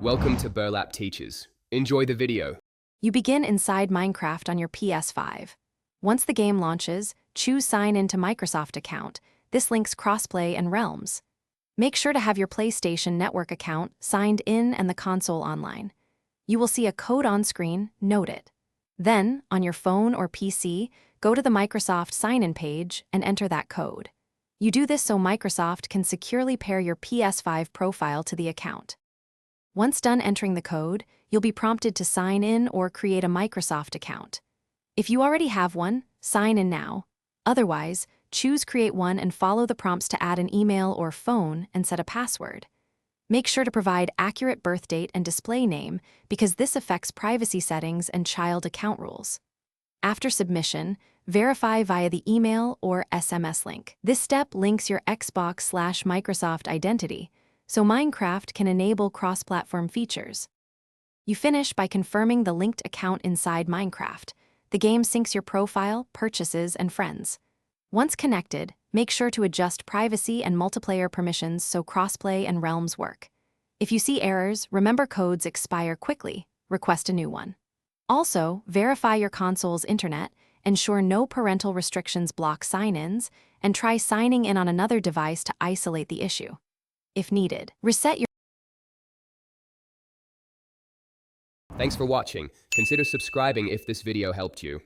Welcome to Burlap Teachers. Enjoy the video. You begin inside Minecraft on your PS5. Once the game launches, choose Sign into Microsoft account. This links crossplay and realms. Make sure to have your PlayStation Network account signed in and the console online. You will see a code on screen, note it. Then, on your phone or PC, go to the Microsoft sign-in page and enter that code. You do this so Microsoft can securely pair your PS5 profile to the account. Once done entering the code, you'll be prompted to sign in or create a Microsoft account. If you already have one, sign in now. Otherwise, choose Create One and follow the prompts to add an email or phone and set a password. Make sure to provide accurate birth date and display name because this affects privacy settings and child account rules. After submission, verify via the email or SMS link. This step links your Xbox/Microsoft identity, so Minecraft can enable cross-platform features. You finish by confirming the linked account inside Minecraft. The game syncs your profile, purchases, and friends. Once connected, make sure to adjust privacy and multiplayer permissions so crossplay and realms work. If you see errors, remember codes expire quickly. Request a new one. Also, verify your console's internet, ensure no parental restrictions block sign-ins, and try signing in on another device to isolate the issue. If needed, reset your. Thanks for watching. Consider subscribing if this video helped you.